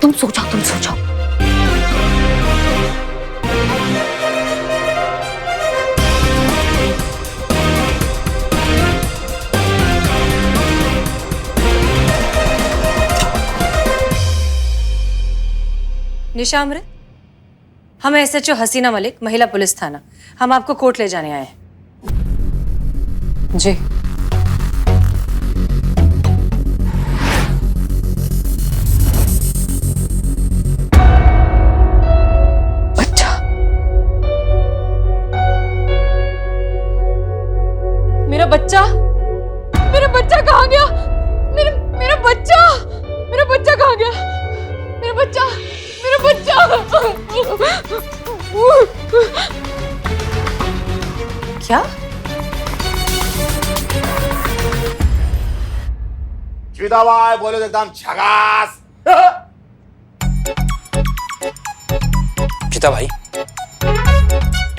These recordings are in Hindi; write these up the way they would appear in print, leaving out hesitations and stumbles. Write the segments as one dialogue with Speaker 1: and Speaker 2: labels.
Speaker 1: तुम सो जाओ, तुम सो जाओ।
Speaker 2: निशा अमृत, हम एसएचओ हसीना मलिक, महिला पुलिस थाना, हम आपको कोर्ट ले जाने आए हैं। जी। बच्चा, मेरा बच्चा, मेरा बच्चा कहाँ गया? मेरा बच्चा, मेरा बच्चा कहाँ गया? मेरा बच्चा, मेरा बच्चा। क्या?
Speaker 3: चिदाबाई बोलो तो एकदम झकास।
Speaker 4: चिता भाई,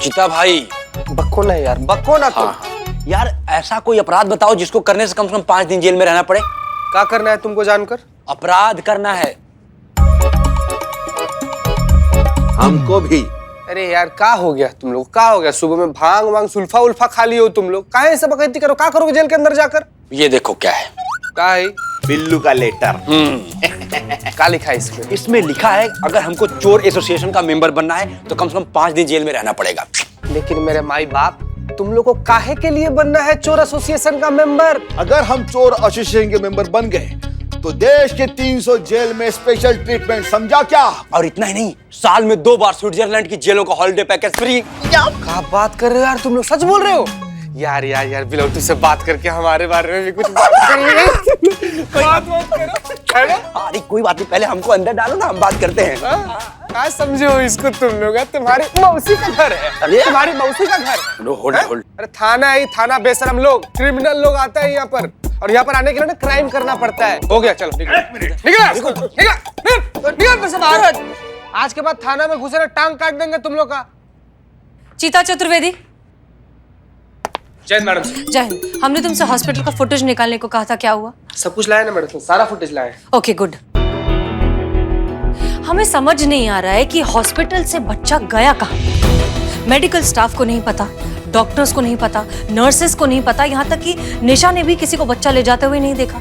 Speaker 4: चिता भाई,
Speaker 5: बक्को ना यार, बक्को ना तुम।
Speaker 4: हाँ। यार ऐसा कोई अपराध बताओ जिसको करने से कम 5 दिन जेल में रहना पड़े।
Speaker 5: क्या करना है तुमको जानकर?
Speaker 4: अपराध करना है
Speaker 3: हमको भी।
Speaker 5: अरे यार क्या हो गया तुम लोग? क्या हो गया? सुबह में भांग वांग सुल्फा उल्फा खा लिए हो तुम लोग? काहे ऐसे बकैती करो? क्या करोगे जेल के अंदर जाकर?
Speaker 4: ये देखो क्या है।
Speaker 5: क्या है?
Speaker 3: बिल्लू का लेटर।
Speaker 5: क्या लिखा है इसमें?
Speaker 4: इसमें लिखा है अगर हमको चोर एसोसिएशन का मेंबर बनना है तो कम से कम 5 दिन जेल में रहना पड़ेगा।
Speaker 5: लेकिन मेरे माई बाप, तुम लोग को काहे के लिए बनना है चोर एसोसिएशन का मेंबर?
Speaker 3: अगर हम चोर एसोसिएशन के मेंबर बन गए तो देश के 300 जेल में स्पेशल ट्रीटमेंट, समझा क्या?
Speaker 4: और इतना ही नहीं, साल में 2 बार स्विट्जरलैंड की जेलों का हॉलिडे पैकेज फ्री।
Speaker 5: क्या बात कर रहे हो यार? तुम लोग सच बोल रहे हो? यार यार यार बिलौटी से बात करके हमारे बारे में भी कुछ बात करिए। बात करो।
Speaker 4: अरे कोई बात नहीं, पहले हमको अंदर डालो ना, हम बात करते हैं।
Speaker 5: क्या समझे हो इसको तुम लोग? तुम्हारी मौसी का घर है।
Speaker 4: अरे
Speaker 5: तुम्हारी मौसी का घर है।
Speaker 4: Hold hold.
Speaker 5: अरे थाना है, थाना बेशरम लोग, क्रिमिनल लोग आता है यहाँ पर, और यहाँ पर आने के लिए ना क्राइम करना पड़ता है। हो गया, चलो निकल बाहर। आज के बाद थाना में घुसे ना टांग काट देंगे तुम लोग का।
Speaker 2: चीता चतुर्वेदी।
Speaker 5: जय मैडम।
Speaker 2: जय हिंद। हमने तुमसे हॉस्पिटल का फुटेज निकालने को कहा था, क्या हुआ?
Speaker 5: सब कुछ लाया ना मैडम, सारा फुटेज लाया।
Speaker 2: Okay good. हमें समझ नहीं आ रहा है कि हॉस्पिटल से बच्चा गया कहाँ। मेडिकल स्टाफ को नहीं पता, डॉक्टर्स को नहीं पता, नर्सेस को नहीं पता, यहाँ तक कि निशा ने भी किसी को बच्चा ले जाते हुए नहीं देखा।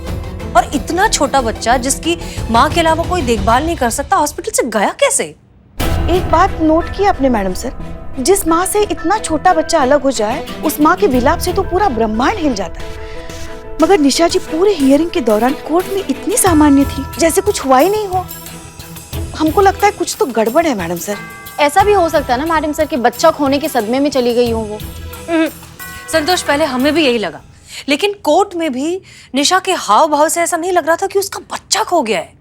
Speaker 2: और इतना छोटा बच्चा जिसकी माँ के अलावा कोई देखभाल नहीं कर सकता, हॉस्पिटल से गया कैसे?
Speaker 1: एक बात नोट की आपने मैडम सर, जिस माँ से इतना छोटा बच्चा अलग हो जाए, उस माँ के विलाप से तो पूरा ब्रह्मांड हिल जाता है। मगर निशा जी पूरे हियरिंग के दौरान कोर्ट में इतनी सामान्य थी, जैसे कुछ हुआ ही नहीं हो। हमको लगता है कुछ तो गड़बड़ है मैडम सर।
Speaker 6: ऐसा भी हो सकता है ना मैडम सर कि बच्चा खोने के सदमे में चली गई हो वो।
Speaker 2: संतोष, पहले हमें भी यही लगा, लेकिन कोर्ट में भी निशा के हाव भाव से ऐसा नहीं लग रहा था कि उसका बच्चा खो गया है।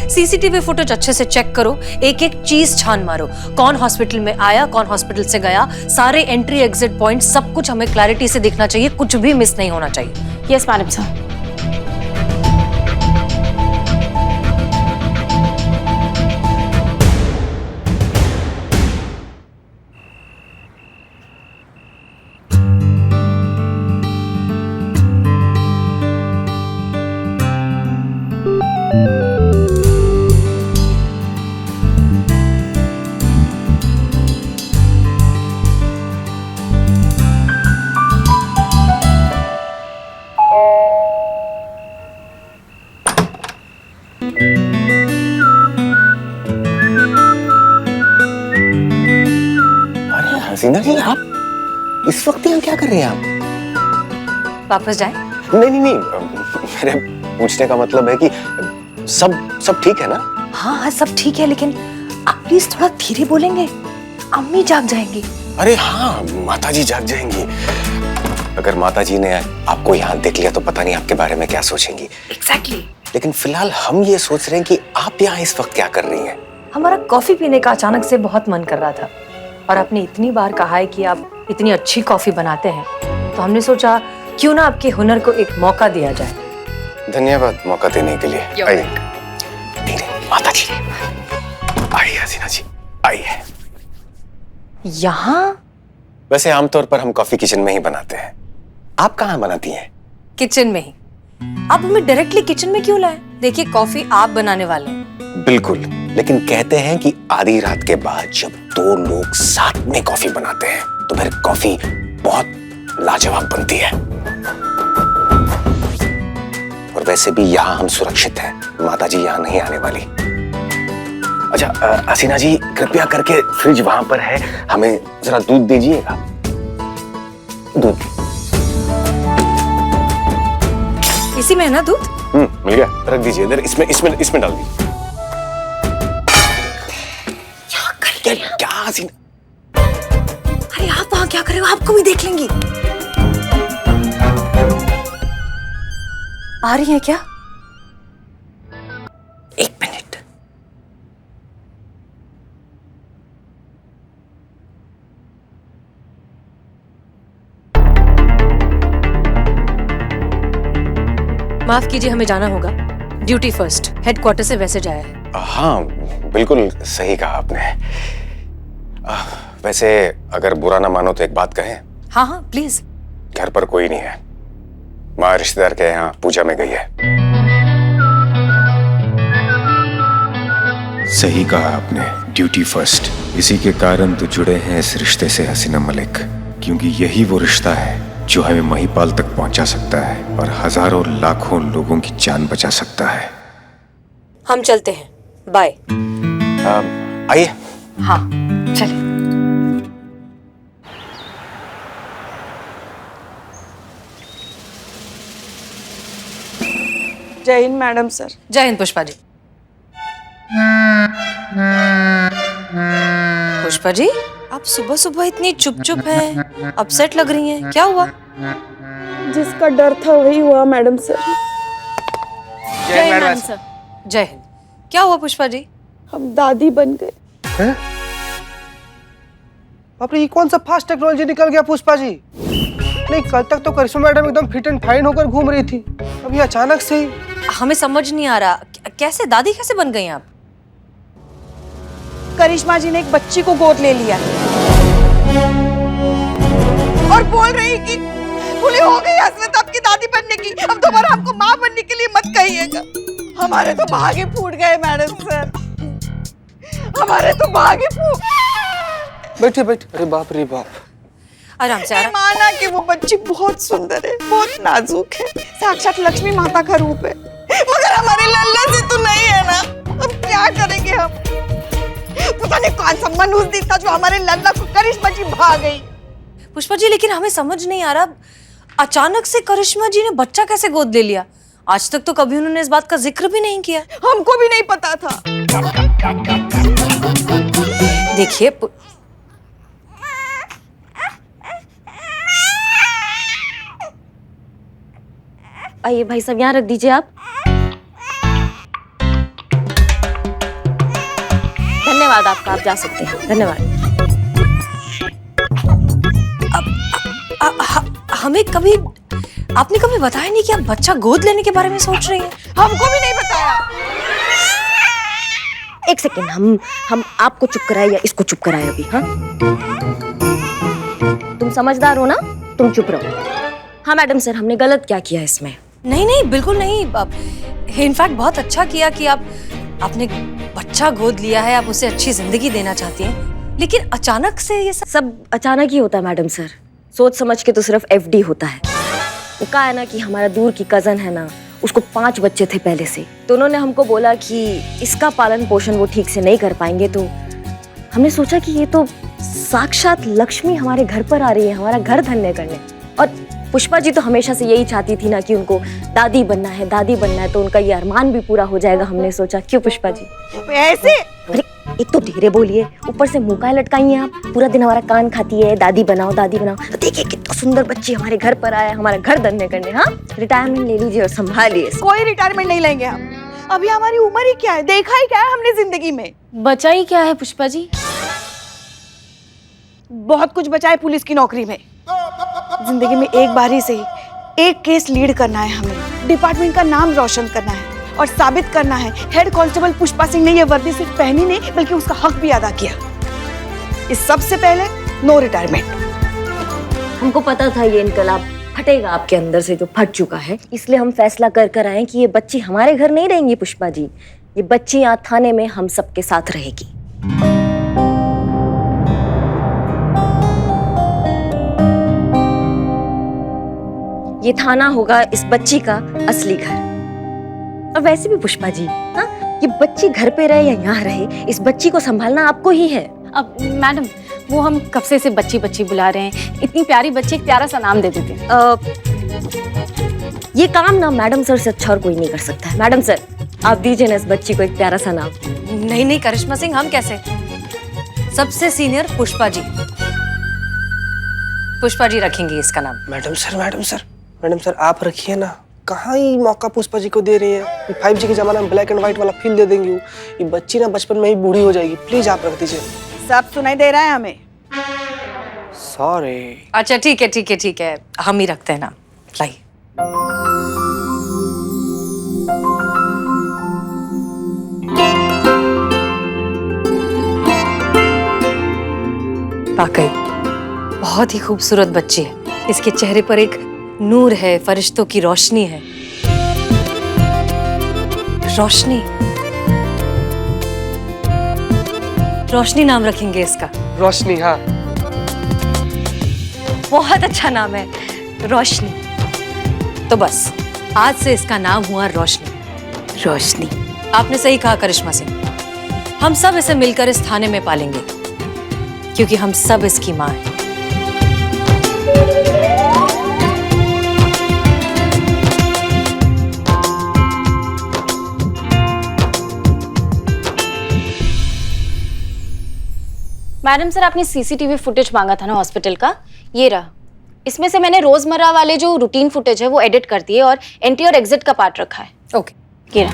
Speaker 2: सीसीटीवी फुटेज अच्छे से चेक करो, एक एक चीज छान मारो, कौन हॉस्पिटल में आया, कौन हॉस्पिटल से गया, सारे एंट्री एग्जिट पॉइंट, सब कुछ हमें क्लैरिटी से दिखना चाहिए, कुछ भी मिस नहीं होना चाहिए।
Speaker 6: Yes madam sir.
Speaker 5: Hasina ji, आप इस वक्त यहाँ क्या कर रहे हैं आप?
Speaker 2: वापस जाएं?
Speaker 5: नहीं, मेरे पूछने का मतलब है कि सब ठीक है ना?
Speaker 2: हाँ हाँ सब ठीक है, लेकिन आप प्लीज थोड़ा धीरे बोलेंगे, अम्मी जाग जाएंगी।
Speaker 5: अरे हाँ, माताजी जाग जाएंगी। अगर माताजी ने आपको यहाँ देख लिया तो पता नहीं आपके बारे में क्या सोचेंगी।
Speaker 2: एग्जैक्टली।
Speaker 5: लेकिन फिलहाल हम ये सोच रहे हैं कि आप यहाँ इस वक्त क्या कर रही हैं?
Speaker 2: हमारा कॉफी पीने का अचानक से बहुत मन कर रहा था, और आपने इतनी बार कहा है कि आप इतनी अच्छी कॉफी बनाते हैं, तो हमने सोचा क्यों ना आपके हुनर को एक मौका दिया जाए।
Speaker 5: धन्यवाद मौका देने के लिए। आइए माता जी, आइए हसीना जी, आइए।
Speaker 2: यहाँ
Speaker 5: वैसे आमतौर पर हम कॉफी किचन में ही बनाते हैं, आप कहाँ बनाती हैं?
Speaker 2: किचन में ही। आप हमें डायरेक्टली किचन में क्यों लाए? देखिए कॉफी आप बनाने वाले हैं।
Speaker 5: बिल्कुल, लेकिन कहते हैं कि आधी रात के बाद जब दो लोग साथ में कॉफी बनाते हैं तो फिर कॉफी बहुत लाजवाब बनती है। और वैसे भी यहाँ हम सुरक्षित हैं, माताजी यहाँ नहीं आने वाली। अच्छा हसीना जी, कृपया करके फ्रिज वहां पर है, हमें जरा दूध दीजिएगा। दूध
Speaker 2: इसी में है ना दूध?
Speaker 5: मिल गया, रख दीजिए इधर, इसमें डाल दीजिए। क्या हसीना?
Speaker 2: अरे आप वहां क्या कर रहे हो? आपको भी देख लेंगी। आ रही है क्या?
Speaker 5: एक मिनट।
Speaker 2: माफ कीजिए, हमें जाना होगा। ड्यूटी फर्स्ट, हेडक्वार्टर से मैसेज आया है।
Speaker 5: हाँ बिल्कुल सही कहा आपने। वैसे अगर बुरा ना मानो तो एक बात कहें?
Speaker 2: हाँ हाँ प्लीज।
Speaker 5: घर पर कोई नहीं है, माँ रिश्तेदार के यहाँ पूजा में गई है।
Speaker 7: सही कहा आपने, ड्यूटी फर्स्ट। इसी के कारण तो जुड़े हैं इस रिश्ते से हसीना मलिक, क्योंकि यही वो रिश्ता है जो हमें महिपाल तक पहुंचा सकता है और हजारों लाखों लोगों की जान बचा सकता है।
Speaker 2: हम चलते हैं, बाय।
Speaker 5: आइए।
Speaker 2: हाँ चले।
Speaker 1: जय हिंद मैडम सर।
Speaker 2: जय हिंद पुष्पा जी। पुष्पा जी, आप सुबह सुबह इतनी चुप हैं, अपसेट लग रही हैं, क्या हुआ?
Speaker 1: जिसका डर था वही हुआ मैडम सर।
Speaker 6: जय हिंद मैडम सर।
Speaker 2: जय हिंद। क्या हुआ पुष्पा जी?
Speaker 1: हम दादी बन गए।
Speaker 8: बाप रे, ये कौन सा फास्ट टेक्नोलॉजी निकल गया पुष्पा जी? नहीं, कल तक तो करिश्मा मैडम एकदम फिट एंड फाइन होकर घूम रही थी, अभी अचानक से ही।
Speaker 2: हमें समझ नहीं आ रहा, कैसे दादी कैसे बन गई आप?
Speaker 1: करिश्मा जी ने एक बच्ची को गोद ले लिया और बोल रही कि भूली हो गई हसरत आपकी दादी बनने की, अब दोबारा हमको माँ बनने के लिए मत कहिएगा। हमारे तो भागे फूट गए मैडम सर, हमारे तो भागे फूट।
Speaker 8: बैठे बैठे। अरे बाप रे बाप।
Speaker 2: आराम से, आराम।
Speaker 1: माना कि वो बच्ची बहुत सुंदर है, बहुत नाजुक है, साक्षात लक्ष्मी माता का रूप है, मगर हमारे लल्ला से तो नहीं है ना। अब क्या करेंगे हम? पता नहीं कौन सा मनुष्य था जो हमारे लल्ला को करिश्मा जी भाग गई।
Speaker 2: पुष्पा जी, लेकिन हमें समझ नहीं आ रहा, अचानक से करिश्मा जी ने बच्चा कैसे गोद ले लिया? आज तक तो कभी उन्होंने इस बात का जिक्र भी नहीं किया।
Speaker 1: हमको भी नहीं पता था।
Speaker 2: देखिए
Speaker 6: आइए भाई साहब, यहाँ रख दीजिए आप। धन्यवाद आपका, आप जा सकते हैं। धन्यवाद।
Speaker 2: हमें कभी आपने कभी बताया नहीं कि आप बच्चा गोद लेने के बारे में सोच रही हैं?
Speaker 1: हमको भी नहीं बताया।
Speaker 6: एक सेकेंड, हम आपको चुप कराए या इसको चुप कराए अभी? हाँ, तुम समझदार हो ना, तुम चुप रहो। हाँ मैडम सर, हमने गलत क्या किया इसमें?
Speaker 2: नहीं नहीं, बिल्कुल नहीं। इनफैक्ट बहुत अच्छा किया कि आपने बच्चा गोद लिया है, आप उसे अच्छी जिंदगी देना चाहती हैं। लेकिन अचानक से ये
Speaker 6: सब अचानक ही होता है मैडम सर, सोच समझ के तो सिर्फ एफडी होता है। वो कहा है ना कि हमारा दूर की कजन है ना, उसको 5 बच्चे थे पहले से, तो उन्होंने हमको बोला कि इसका पालन पोषण वो ठीक से नहीं कर पाएंगे, तो हमने सोचा कि ये तो साक्षात लक्ष्मी हमारे घर पर आ रही है, हमारा घर धन्य करने। और पुष्पा जी तो हमेशा से यही चाहती थी ना कि उनको दादी बनना है, दादी बनना है, तो उनका ये अरमान भी पूरा हो जाएगा, हमने सोचा। क्यों पुष्पा जी?
Speaker 1: ऐसे?
Speaker 6: अरे एक तो धीरे बोलिए, ऊपर से मुंह का लटकाई हैं आप, पूरा दिन हमारा कान खाती है, दादी बनाओ दादी बनाओ। तो देखिए कितना सुंदर बच्ची हमारे घर पर आया, हमारा घर धन्य करने। हाँ, रिटायरमेंट ले लीजिए और संभालिए।
Speaker 1: कोई रिटायरमेंट नहीं लेंगे हम। अभी हमारी उम्र ही क्या है, देखा ही क्या है हमने जिंदगी में।
Speaker 6: बचा ही क्या है पुष्पा जी?
Speaker 1: बहुत कुछ बचा है पुलिस की नौकरी में। जिंदगी में एक बार ही सही एक केस लीड करना है हमें, डिपार्टमेंट का नाम रोशन करना है और साबित करना है हेड कांस्टेबल पुष्पा सिंह ने यह वर्दी सिर्फ पहनी नहीं बल्कि उसका हक भी अदा किया। इस सबसे पहले नो रिटायरमेंट।
Speaker 6: हमको पता था ये इनकलाब फटेगा आपके अंदर से जो फट चुका है। इसलिए हम फैसला कर कर आए कि ये बच्ची हमारे घर नहीं रहेंगी पुष्पा जी, ये बच्ची यहाँ थाने में हम सबके साथ रहेगी। ये थाना होगा इस बच्ची का असली घर। और वैसे भी पुष्पा जी, हाँ, ये बच्ची घर पे रहे या यहाँ रहे, इस बच्ची को संभालना आपको ही है।
Speaker 9: अब मैडम, वो हम कब से इसे बच्ची बच्ची बुला रहे हैं, इतनी प्यारी बच्ची, एक प्यारा सा नाम दे देते हैं।
Speaker 6: ये काम ना मैडम सर से अच्छा और कोई नहीं कर सकता है। मैडम सर, आप दीजिए ना इस बच्ची को एक प्यारा सा नाम।
Speaker 2: नहीं नहीं करिश्मा सिंह, हम कैसे? सबसे सीनियर पुष्पा जी, पुष्पा जी रखेंगे इसका नाम।
Speaker 8: मैडम सर आप रखिए ना। कहाँ ही मौका पुष्पा जी को दे रही है। 5G के जमाना में ब्लैक एंड व्हाइट वाला फील दे देंगी। ये बच्ची ना बचपन में ही बूढ़ी हो जाएगी। प्लीज आप रख दीजिए।
Speaker 1: सब सुनाई दे रहा है हमें।
Speaker 8: सॉरी।
Speaker 2: अच्छा ठीक है ठीक है ठीक है, हम ही रखते हैं नाम। लाइए। वाकई बहुत ही खूबसूरत बच्ची है। इसके चेहरे पर एक नूर है, फरिश्तों की रोशनी है। रोशनी, रोशनी नाम रखेंगे इसका।
Speaker 8: रोशनी, हाँ।
Speaker 2: बहुत अच्छा नाम है, रोशनी। तो बस आज से इसका नाम हुआ रोशनी। रोशनी, आपने सही कहा करिश्मा सिंह। हम सब इसे मिलकर इस थाने में पालेंगे, क्योंकि हम सब इसकी माँ हैं।
Speaker 9: मैडम सर, आपने सीसीटीवी फुटेज मांगा था ना हॉस्पिटल का, ये रहा। इसमें से मैंने रोजमर्रा वाले जो रूटीन फुटेज है वो एडिट कर दिए और एंट्री और एग्जिट का पार्ट रखा है।
Speaker 2: ओके,
Speaker 9: ये रहा।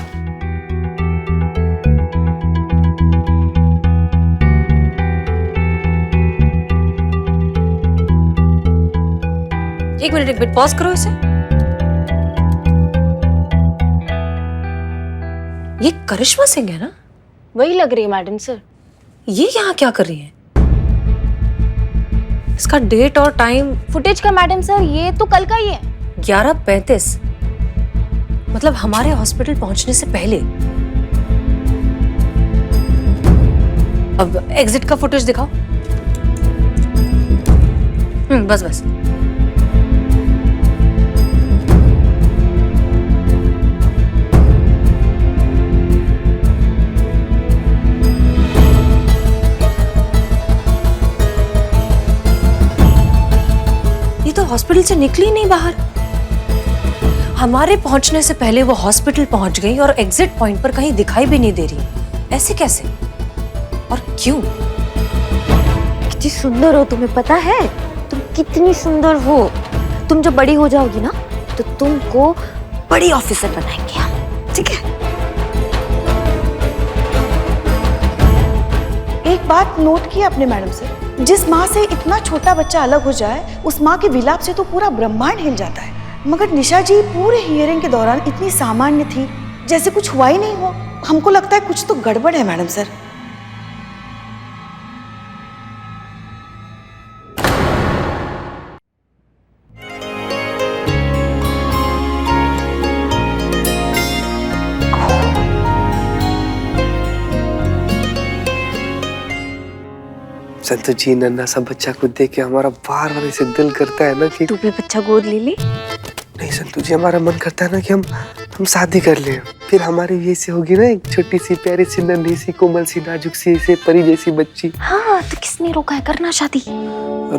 Speaker 2: एक मिनट पॉज करो इसे। ये करिश्मा सिंह है ना?
Speaker 9: वही लग रही है मैडम सर।
Speaker 2: ये यहाँ क्या कर रही है? इसका डेट और टाइम
Speaker 9: फुटेज का मैडम सर, ये तो कल का ही है।
Speaker 2: 11:35, मतलब हमारे हॉस्पिटल पहुंचने से पहले। अब एग्जिट का फुटेज दिखाओ। बस बस। हॉस्पिटल से निकली नहीं बाहर। हमारे पहुंचने से पहले वो हॉस्पिटल पहुंच गई और एग्जिट पॉइंट पर कहीं दिखाई भी नहीं दे रही। ऐसे कैसे और क्यों?
Speaker 6: कितनी सुंदर हो, तुम्हें पता है? तुम कितनी सुंदर हो। तुम जब बड़ी हो जाओगी ना तो तुमको बड़ी ऑफिसर बनाएंगे हम, ठीक है?
Speaker 1: एक बात नोट की आपने मैडम सर, जिस माँ से इतना छोटा बच्चा अलग हो जाए, उस माँ के विलाप से तो पूरा ब्रह्मांड हिल जाता है। मगर निशा जी पूरे हियरिंग के दौरान इतनी सामान्य थी, जैसे कुछ हुआ ही नहीं हो। हमको लगता है कुछ तो गड़बड़ है मैडम सर।
Speaker 8: संतु जी, नन्हा सा बच्चा को देख के हमारा बार बार ऐसे दिल करता है ना कि
Speaker 6: तू भी बच्चा गोद ले ले।
Speaker 8: नहीं संतु जी, हमारा मन करता है ना कि हम शादी कर लें। फिर हमारी ये से होगी ना एक छोटी सी प्यारी सी नन्ही सी कोमल सी नाजुक सी ऐसे परी जैसी बच्ची।
Speaker 6: हाँ, तो किसने रोका है करना शादी?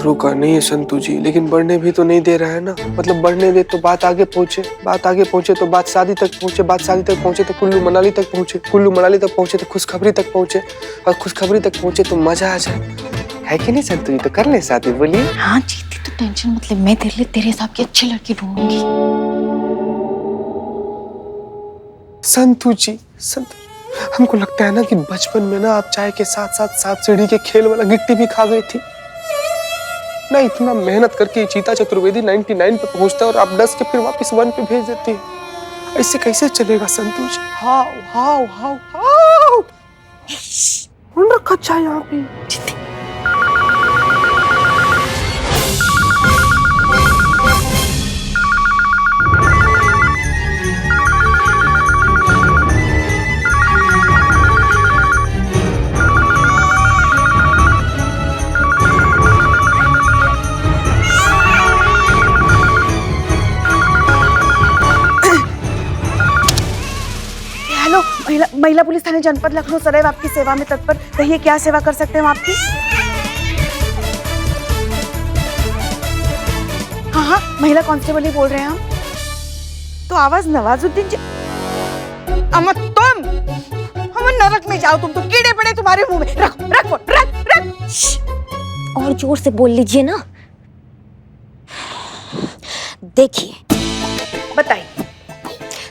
Speaker 8: रोका नहीं है संतु जी, लेकिन बढ़ने भी तो नहीं दे रहा है ना। मतलब बढ़ने दे तो बात आगे पहुंचे, बात आगे पहुंचे तो बात शादी तक पहुंचे, बात शादी तक पहुंचे तो कुल्लू मनाली तक पहुंचे, कुल्लू मनाली तक पहुंचे तो खुशखबरी तक पहुंचे, और खुशखबरी तक पहुंचे तो मजा आ जाए। है कि नहीं संतु जी? तो कर ले शादी, बोलिए।
Speaker 9: हाँ जीती, तो टेंशन मतलब, मैं तेरे लिए तेरे हिसाब की अच्छी लड़की ढूंढूंगी।
Speaker 8: संतु जी, हमको लगता है ना कि बचपन में ना आप चाय के साथ साथ 7 सीढ़ी के खेल वाला गिट्टी भी खा गई थी ना। इतना मेहनत करके चीता चतुर्वेदी 99 पे पहुंचता है और आप 10 के फिर वापस 1 पे भेज देती है। ऐसे कैसे चलेगा संतु जी? हाउ हाउ हाउ हाउ कौन रखा चाय यहाँ पे?
Speaker 1: महिला पुलिस थाने जनपद लखनऊ सदैव आपकी सेवा में तत्पर। कहिए क्या सेवा कर सकते हैं हम आपकी? हाँ हाँ, महिला कांस्टेबल ही बोल रहे हैं हम। तो आवाज नवाजुद्दीन जी। अम्मा तुम, हम नरक में जाओ, तुम तो कीड़े पड़े तुम्हारे मुंह में। रख रख रख रख।
Speaker 6: और जोर से बोल लीजिए ना। देखिए
Speaker 1: बताइए।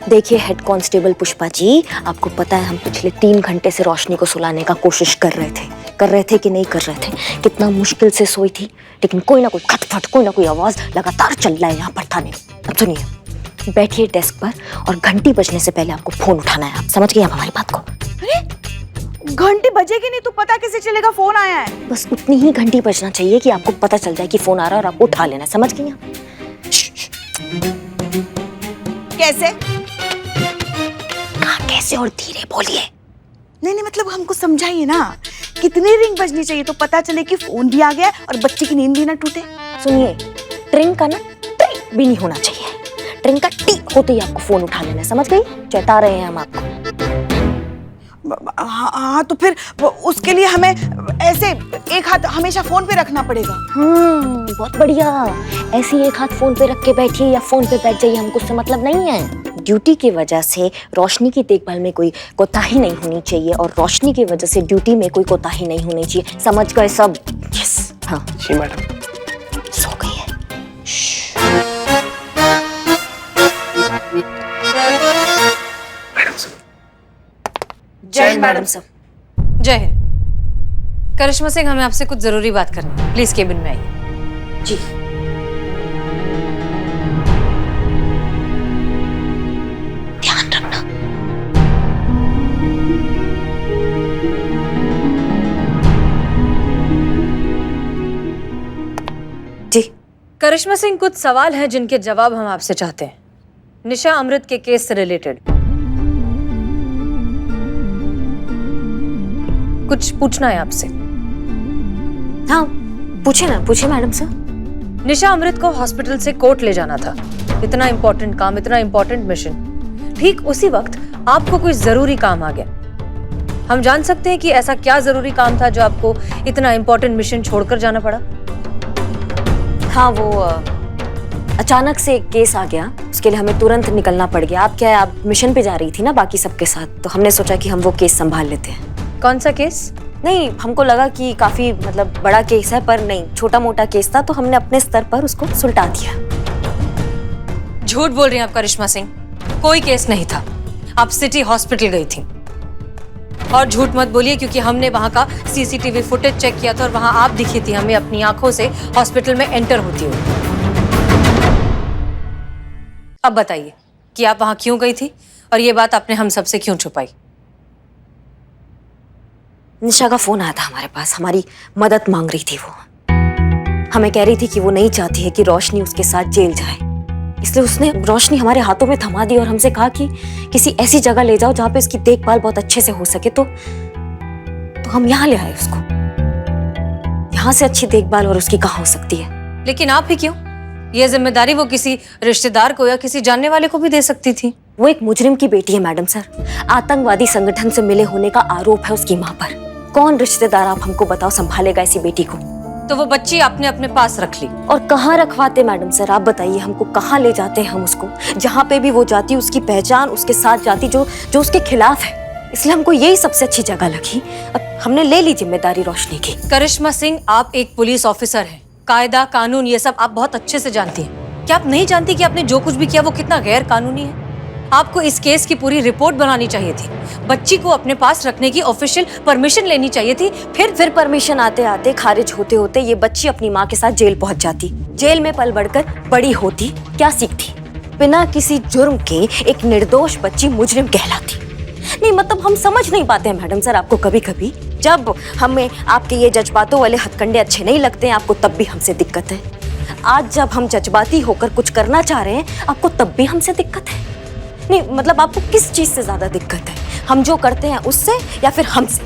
Speaker 6: देखिए हेड कांस्टेबल पुष्पा जी, आपको पता है हम पिछले 3 घंटे से रोशनी को सुलाने का कोशिश कर रहे थे कि नहीं कर रहे थे। कितना मुश्किल से सोई थी, लेकिन कोई ना कोई खटखट, कोई ना कोई आवाज लगातार चल रहा है यहाँ पर थाने में। अब सुनिए, बैठिए डेस्क पर और घंटी बजने से पहले आपको फोन उठाना है। आप समझ गए आप हमारी बात को?
Speaker 1: अरे घंटी बजेगी नहीं तो पता कैसे चलेगा फोन आया है?
Speaker 6: बस उतनी ही घंटी बजना चाहिए कि आपको पता चल जाए कि फोन आ रहा है और आपको उठा लेना है। समझ गई आप?
Speaker 1: कैसे?
Speaker 6: कहाँ कैसे और धीरे बोलिए।
Speaker 1: नहीं मतलब हमको समझाइए ना, कितनी रिंग बजनी चाहिए तो पता चले कि फोन भी आ गया और बच्चे की नींद भी ना टूटे।
Speaker 6: सुनिए, ट्रिंग का ना ट्री भी नहीं होना चाहिए। ट्रिंग का टी होते ही आपको फोन उठा लेना है। समझ गई? चेता रहे हैं हम आपको।
Speaker 1: हाँ तो फिर उसके लिए हमें ऐसे एक हाथ हमेशा फोन पे रखना पड़ेगा।
Speaker 6: बहुत बढ़िया। ऐसे एक हाथ फोन पे रख के बैठिए या फोन पे बैठ जाइए, हमको उससे मतलब नहीं है। ड्यूटी की वजह से रोशनी की देखभाल में कोई कोताही नहीं होनी चाहिए और रोशनी की वजह से ड्यूटी में कोई कोताही नहीं होनी चाहिए। समझ गए सब? यस। हाँ
Speaker 8: जी मैडम।
Speaker 6: सो गई है।
Speaker 2: जय हिंद मैडम सर। जय हिंद। करिश्मा सिंह, हमें आपसे कुछ जरूरी बात करनी है। प्लीज केबिन में आइए।
Speaker 6: जी। ध्यान रखना।
Speaker 2: जी। करिश्मा सिंह, कुछ सवाल हैं जिनके जवाब हम आपसे चाहते हैं। निशा अमृत के केस से रिलेटेड कुछ पूछना है आपसे।
Speaker 6: हाँ पूछे ना, पूछे मैडम सर।
Speaker 2: निशा अमृत को हॉस्पिटल से कोर्ट ले जाना था। इतना इंपॉर्टेंट काम, इतना इंपॉर्टेंट मिशन। ठीक उसी वक्त आपको कोई जरूरी काम आ गया। हम जान सकते हैं कि ऐसा क्या जरूरी काम था जो आपको इतना इंपॉर्टेंट मिशन छोड़कर जाना पड़ा?
Speaker 6: हाँ वो अचानक से एक केस आ गया, उसके लिए हमें तुरंत निकलना पड़ गया। आप क्या है, आप मिशन पे जा रही थी ना बाकी सबके साथ, तो हमने सोचा कि हम वो केस संभाल लेते हैं।
Speaker 2: कौन सा केस?
Speaker 6: नहीं, हमको लगा कि काफी मतलब बड़ा केस है, पर नहीं, छोटा मोटा केस था, तो हमने अपने स्तर पर उसको सुलटा दिया।
Speaker 2: झूठ बोल रही हैं आप करिश्मा सिंह। कोई केस नहीं था। आप सिटी हॉस्पिटल गई थी। और झूठ मत बोलिए, क्योंकि हमने वहां का सीसीटीवी फुटेज चेक किया था और वहां आप दिखी थी हमें अपनी आंखों से हॉस्पिटल में एंटर होती हुई। अब बताइए कि आप वहां क्यों गई थी और ये बात आपने हम सबसे क्यों छुपाई?
Speaker 6: निशा का फोन आया था हमारे पास, हमारी मदद मांग रही थी वो। हमें कह रही थी कि वो नहीं चाहती है कि रोशनी उसके साथ जेल जाए, इसलिए उसने रोशनी हमारे हाथों में थमा दी और हमसे कहा कि किसी ऐसी जगह ले जाओ जहाँ पे उसकी देखभाल बहुत अच्छे से हो सके। तो हम यहाँ ले आए उसको। यहाँ से अच्छी देखभाल और उसकी कहाँ हो सकती है?
Speaker 2: लेकिन आप ही क्यों? ये जिम्मेदारी वो किसी रिश्तेदार को या किसी जानने वाले को भी दे सकती थी।
Speaker 6: वो एक मुजरिम की बेटी है मैडम सर। आतंकवादी संगठन से मिले होने का आरोप है उसकी माँ पर। कौन रिश्तेदार आप हमको बताओ संभालेगा ऐसी बेटी को?
Speaker 2: तो वो बच्ची आपने अपने पास रख ली।
Speaker 6: और कहाँ रखवाते मैडम सर, आप बताइए हमको, कहाँ ले जाते हैं हम उसको? जहाँ पे भी वो जाती उसकी पहचान उसके साथ जाती जो उसके खिलाफ है, इसलिए हमको यही सबसे अच्छी जगह लगी। अब हमने ले ली जिम्मेदारी रोशनी की।
Speaker 2: करिश्मा सिंह, आप एक पुलिस ऑफिसर हैं। कायदा कानून ये सब आप बहुत अच्छे से जानती हैं। क्या आप नहीं जानती कि आपने जो कुछ भी किया वो कितना गैर कानूनी है? आपको इस केस की पूरी रिपोर्ट बनानी चाहिए थी। बच्ची को अपने पास रखने की ऑफिशियल परमिशन लेनी चाहिए थी। फिर परमिशन आते आते खारिज होते होते ये बच्ची अपनी माँ के साथ जेल पहुंच जाती। जेल में पल बढ़कर बड़ी होती, क्या सीखती? बिना किसी जुर्म के एक निर्दोष बच्ची मुजरिम कहलाती। नहीं मतलब हम समझ नहीं पाते हैं मैडम सर आपको। कभी कभी जब हमें आपके ये जज्बातों वाले हथकंडे अच्छे नहीं लगते हैं आपको, तब भी हमसे दिक्कत है। आज जब हम जज्बाती होकर कुछ करना चाह रहे हैं आपको, तब भी हमसे दिक्कत है। नहीं मतलब आपको किस चीज से ज्यादा दिक्कत है? हम जो करते हैं उससे या फिर हमसे?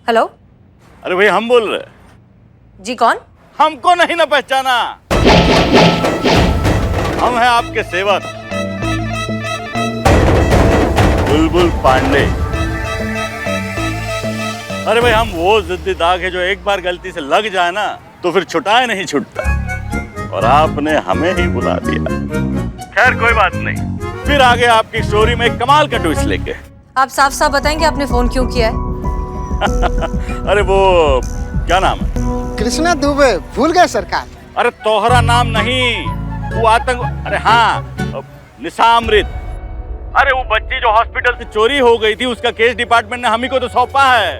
Speaker 2: हेलो।
Speaker 10: अरे भाई हम बोल रहे।
Speaker 2: जी कौन?
Speaker 10: हमको नहीं ना पहचाना? हम हैं आपके सेवक बुलबुल पांडे। अरे भाई, हम वो जिद्दी दाग है जो एक बार गलती से लग जाए ना तो फिर छुटाए नहीं छूटता, और आपने हमें ही बुला दिया। खैर कोई बात नहीं, फिर आगे आपकी स्टोरी में एक कमाल का ट्विस्ट लेके।
Speaker 2: आप साफ साफ बताएंगे आपने फोन क्यों किया है?
Speaker 10: अरे वो क्या नाम है?
Speaker 11: कृष्णा दुबे, भूल गए सरकार?
Speaker 10: अरे तोहरा नाम नहीं, वो आतंक, अरे हाँ, निशामृत। अरे वो बच्ची जो हॉस्पिटल से चोरी हो गई थी, उसका केस डिपार्टमेंट ने हम ही को तो सौंपा है।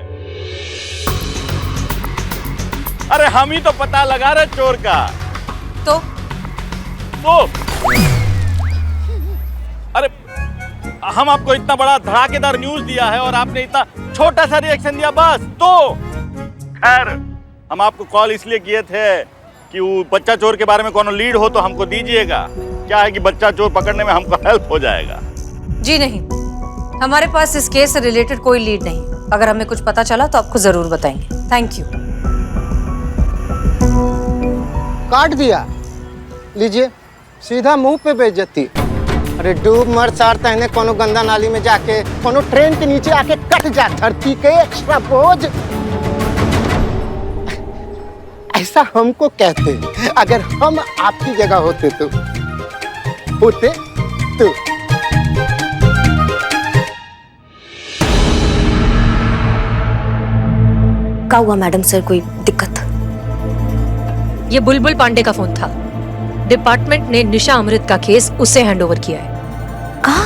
Speaker 10: अरे हम ही तो पता लगा रहे चोर का।
Speaker 2: तो अरे हम आपको इतना बड़ा धड़ाकेदार न्यूज दिया है और आपने इतना छोटा सा रिएक्शन दिया बस। तो खैर, हम आपको कॉल इसलिए किए थे कि वो बच्चा चोर के बारे में कोनो लीड हो तो हमको दीजिएगा। क्या है कि बच्चा चोर पकड़ने में हमको हेल्प हो जाएगा। जी नहीं, हमारे पास इस केस से रिलेटेड कोई लीड नहीं। अगर हमें कुछ पता चला तो आपको जरूर बताएंगे। Thank you.
Speaker 11: काट दिया, लीजिए, सीधा मुंह पे बेइज्जती। अरे डूब मर सार तहने कोनो गंदा नाली में जाके, कोनो ट्रेन के नीचे आके कट जा, धरती के एक्स्ट्रा बोझ। ऐसा हमको कहते, अगर हम आपकी जगह होते तो
Speaker 6: क्या हुआ मैडम सर, कोई दिक्कत?
Speaker 2: ये बुलबुल पांडे का फोन था। डिपार्टमेंट ने निशा अमृत का केस उसे हैंडओवर किया है।
Speaker 6: कहा?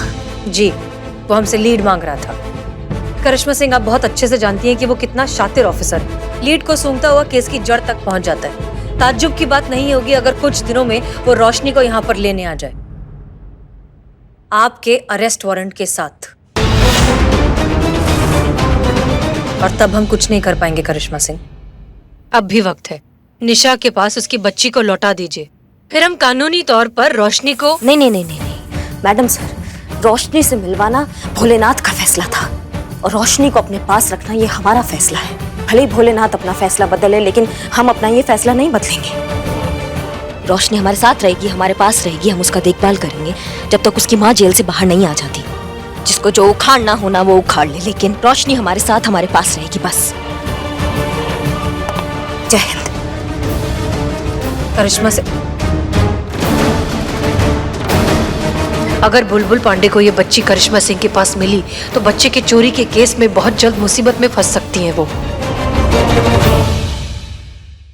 Speaker 2: जी, वो हमसे लीड मांग रहा था। करिश्मा सिंह, आप बहुत अच्छे से जानती हैं कि वो कितना शातिर ऑफिसर है। लीड को सूंघता हुआ केस की जड़ तक पहुंच जाता है। ताज्जुब की बात नहीं होगी अगर कुछ दिनों में वो रोशनी को यहाँ पर लेने आ जाए, आपके अरेस्ट वारंट के साथ। और तब हम कुछ नहीं कर पाएंगे करिश्मा सिंह। अब भी वक्त है, निशा के पास उसकी बच्ची को लौटा दीजिए, फिर हम कानूनी तौर पर रोशनी को।
Speaker 6: नहीं नहीं नहीं नहीं मैडम सर, रोशनी से मिलवाना भोलेनाथ का फैसला था और रोशनी को अपने पास रखना ये हमारा फैसला है। भले ही भोलेनाथ अपना फैसला बदले, लेकिन हम अपना ये फैसला नहीं बदलेंगे। रोशनी हमारे साथ रहेगी, हमारे पास रहेगी, हम उसका देखभाल करेंगे जब तक उसकी माँ जेल से बाहर नहीं आ जाती। जिसको जो उखाड़ना होना वो उखाड़ ले, लेकिन रोशनी हमारे साथ हमारे पास रहेगी बस। जय हिंद।
Speaker 2: करिश्मा से अगर बुलबुल पांडे को ये बच्ची करिश्मा सिंह के पास मिली तो बच्चे के चोरी के केस में बहुत जल्द मुसीबत में फंस सकती हैं वो।